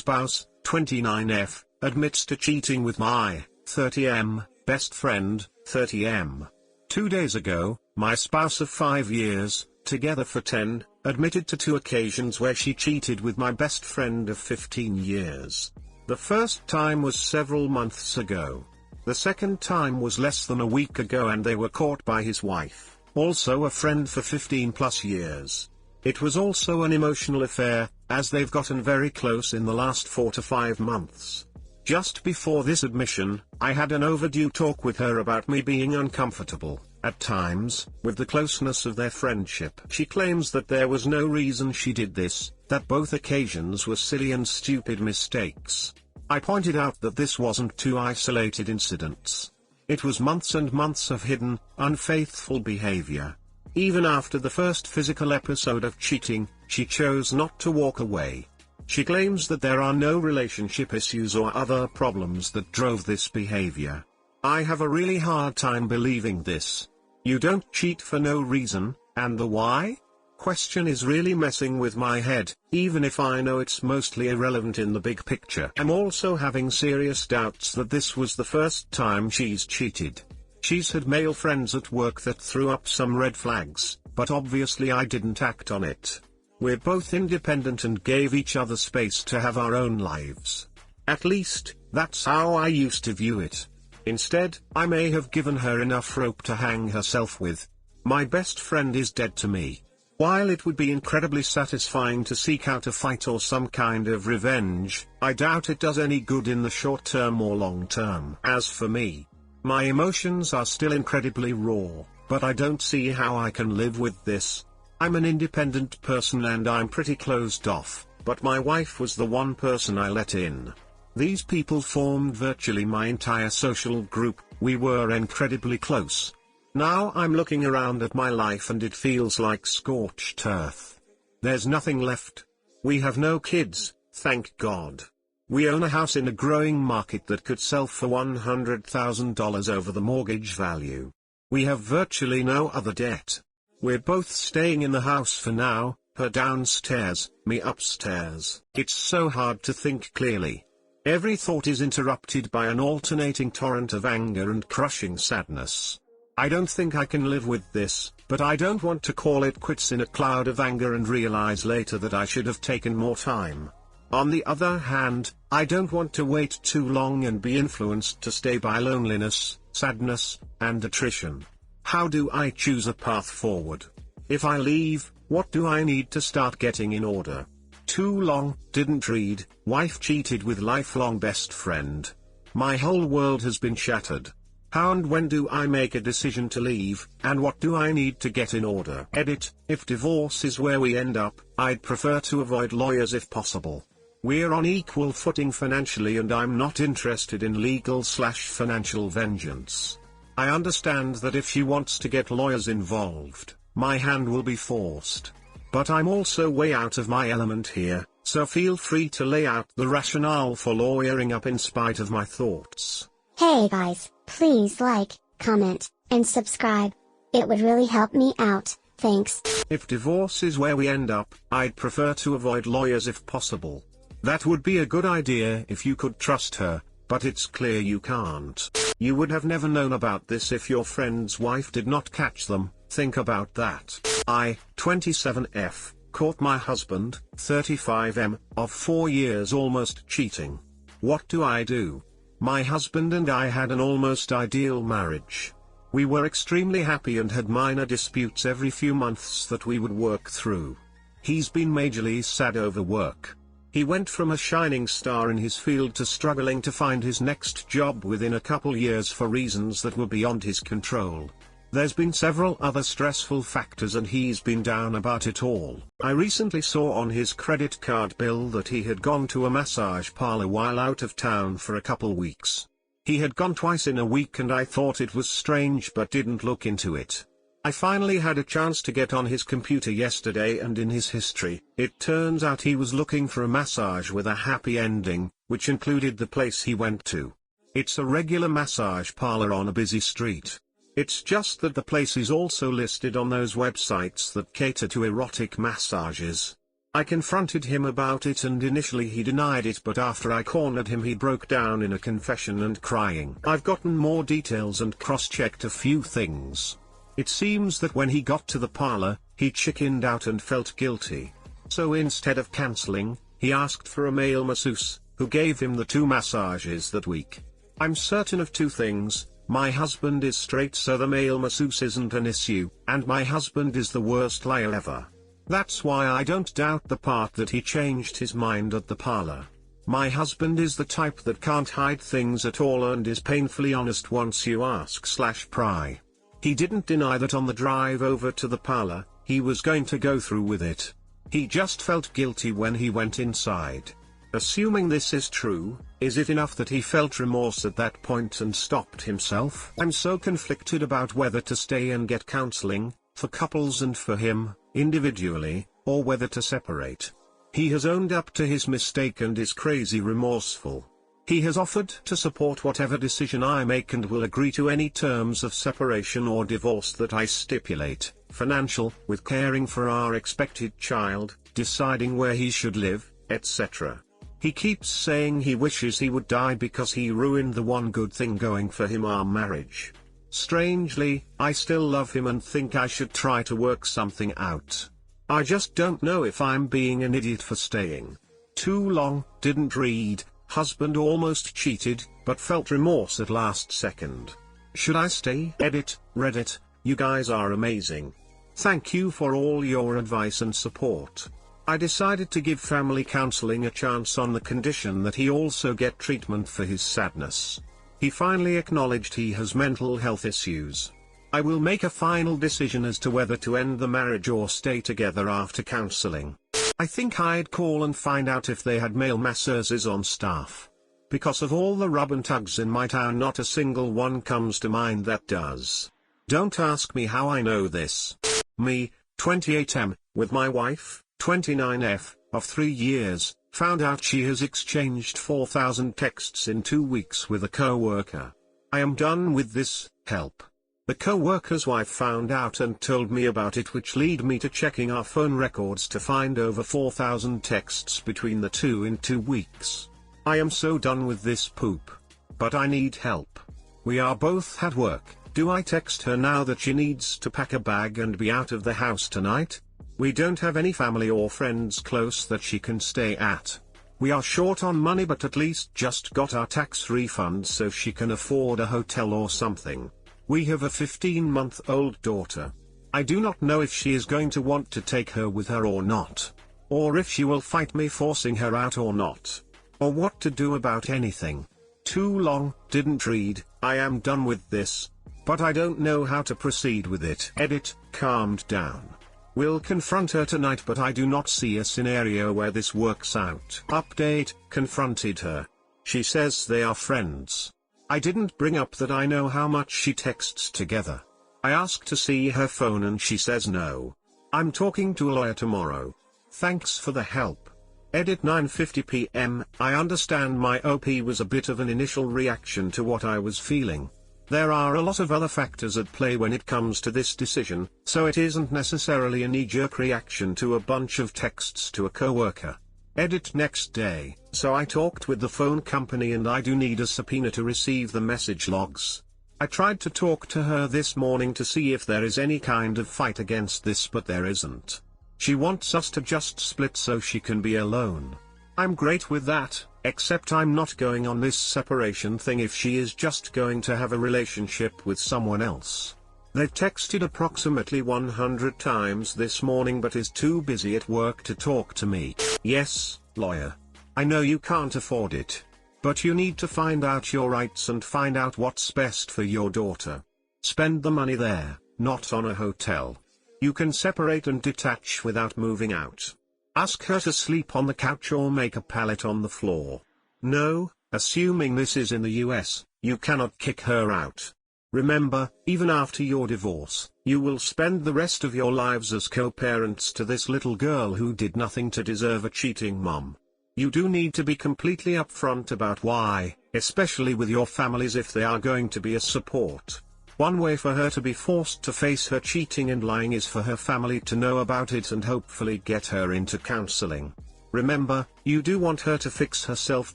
spouse, 29F, admits to cheating with my 30M best friend, 30M. 2 days ago, my spouse of 5 years, together for 10, admitted to 2 occasions where she cheated with my best friend of 15 years. The first time was several months ago. The second time was less than a week ago and they were caught by his wife, also a friend for 15 plus years. It was also an emotional affair, as they've gotten very close in the last 4 to 5 months. Just before this admission, I had an overdue talk with her about me being uncomfortable, at times, with the closeness of their friendship. She claims that there was no reason she did this, that both occasions were silly and stupid mistakes. I pointed out that this wasn't 2 isolated incidents. It was months and months of hidden, unfaithful behavior. Even after the first physical episode of cheating, she chose not to walk away. She claims that there are no relationship issues or other problems that drove this behavior. I have a really hard time believing this. You don't cheat for no reason, and the why? Question is really messing with my head, even if I know it's mostly irrelevant in the big picture. I'm also having serious doubts that this was the first time she's cheated. She's had male friends at work that threw up some red flags, but obviously I didn't act on it. We're both independent and gave each other space to have our own lives. At least, that's how I used to view it. Instead, I may have given her enough rope to hang herself with. My best friend is dead to me. While it would be incredibly satisfying to seek out a fight or some kind of revenge, I doubt it does any good in the short term or long term. As for me, my emotions are still incredibly raw, but I don't see how I can live with this. I'm an independent person and I'm pretty closed off, but my wife was the one person I let in. These people formed virtually my entire social group, we were incredibly close. Now I'm looking around at my life and it feels like scorched earth. There's nothing left. We have no kids, thank God. We own a house in a growing market that could sell for $100,000 over the mortgage value. We have virtually no other debt. We're both staying in the house for now, her downstairs, me upstairs. It's so hard to think clearly. Every thought is interrupted by an alternating torrent of anger and crushing sadness. I don't think I can live with this, but I don't want to call it quits in a cloud of anger and realize later that I should have taken more time. On the other hand, I don't want to wait too long and be influenced to stay by loneliness, sadness, and attrition. How do I choose a path forward? If I leave, what do I need to start getting in order? Too long, didn't read, wife cheated with lifelong best friend. My whole world has been shattered. How and when do I make a decision to leave, and what do I need to get in order? Edit, if divorce is where we end up, I'd prefer to avoid lawyers if possible. We're on equal footing financially and I'm not interested in legal/financial vengeance. I understand that if she wants to get lawyers involved, my hand will be forced. But I'm also way out of my element here, so feel free to lay out the rationale for lawyering up in spite of my thoughts. Hey guys, please like, comment, and subscribe. It would really help me out, thanks. If divorce is where we end up, I'd prefer to avoid lawyers if possible. That would be a good idea if you could trust her, but it's clear you can't. You would have never known about this if your friend's wife did not catch them, think about that. I, 27F, caught my husband, 35M, of 4 years almost cheating. What do I do? My husband and I had an almost ideal marriage. We were extremely happy and had minor disputes every few months that we would work through. He's been majorly sad over work. He went from a shining star in his field to struggling to find his next job within a couple years for reasons that were beyond his control. There's been several other stressful factors and he's been down about it all. I recently saw on his credit card bill that he had gone to a massage parlor while out of town for a couple weeks. He had gone twice in a week and I thought it was strange but didn't look into it. I finally had a chance to get on his computer yesterday and in his history, it turns out he was looking for a massage with a happy ending, which included the place he went to. It's a regular massage parlor on a busy street. It's just that the place is also listed on those websites that cater to erotic massages. I confronted him about it and initially he denied it, but after I cornered him he broke down in a confession and crying. I've gotten more details and cross-checked a few things. It seems that when he got to the parlor, he chickened out and felt guilty. So instead of cancelling, he asked for a male masseuse, who gave him the 2 massages that week. I'm certain of 2 things. My husband is straight, so the male masseuse isn't an issue, and my husband is the worst liar ever. That's why I don't doubt the part that he changed his mind at the parlor. My husband is the type that can't hide things at all and is painfully honest once you ask/pry. He didn't deny that on the drive over to the parlor, he was going to go through with it. He just felt guilty when he went inside. Assuming this is true, is it enough that he felt remorse at that point and stopped himself? I'm so conflicted about whether to stay and get counseling, for couples and for him, individually, or whether to separate. He has owned up to his mistake and is crazy remorseful. He has offered to support whatever decision I make and will agree to any terms of separation or divorce that I stipulate, financial, with caring for our expected child, deciding where he should live, etc. He keeps saying he wishes he would die because he ruined the one good thing going for him, our marriage. Strangely, I still love him and think I should try to work something out. I just don't know if I'm being an idiot for staying. Too long, didn't read, husband almost cheated, but felt remorse at last second. Should I stay? Edit, Reddit, you guys are amazing. Thank you for all your advice and support. I decided to give family counseling a chance on the condition that he also get treatment for his sadness. He finally acknowledged he has mental health issues. I will make a final decision as to whether to end the marriage or stay together after counseling. I think I'd call and find out if they had male masseuses on staff. Because of all the rub and tugs in my town, not a single one comes to mind that does. Don't ask me how I know this. Me, 28M, with my wife, 29F, of 3 years, found out she has exchanged 4,000 texts in 2 weeks with a co-worker. I am done with this, help. The co-worker's wife found out and told me about it, which lead me to checking our phone records to find over 4,000 texts between the 2 in 2 weeks. I am so done with this poop. But I need help. We are both at work. Do I text her now that she needs to pack a bag and be out of the house tonight? We don't have any family or friends close that she can stay at. We are short on money, but at least just got our tax refund so she can afford a hotel or something. We have a 15-month-old daughter. I do not know if she is going to want to take her with her or not. Or if she will fight me forcing her out or not. Or what to do about anything. Too long, didn't read, I am done with this. But I don't know how to proceed with it. Edit, calmed down. Will confront her tonight, but I do not see a scenario where this works out. Update, confronted her. She says they are friends. I didn't bring up that I know how much she texts together. I asked to see her phone and she says no. I'm talking to a lawyer tomorrow. Thanks for the help. Edit 9:50 p.m. I understand my OP was a bit of an initial reaction to what I was feeling. There are a lot of other factors at play when it comes to this decision, so it isn't necessarily a knee-jerk reaction to a bunch of texts to a coworker. Edit next day. So I talked with the phone company and I do need a subpoena to receive the message logs. I tried to talk to her this morning to see if there is any kind of fight against this, but there isn't. She wants us to just split so she can be alone. I'm great with that, except I'm not going on this separation thing if she is just going to have a relationship with someone else. They've texted approximately 100 times this morning but is too busy at work to talk to me. Yes, lawyer. I know you can't afford it. But you need to find out your rights and find out what's best for your daughter. Spend the money there, not on a hotel. You can separate and detach without moving out. Ask her to sleep on the couch or make a pallet on the floor. No, assuming this is in the US, you cannot kick her out. Remember, even after your divorce, you will spend the rest of your lives as co-parents to this little girl who did nothing to deserve a cheating mom. You do need to be completely upfront about why, especially with your families if they are going to be a support. One way for her to be forced to face her cheating and lying is for her family to know about it and hopefully get her into counseling. Remember, you do want her to fix herself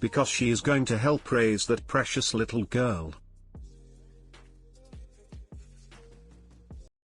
because she is going to help raise that precious little girl.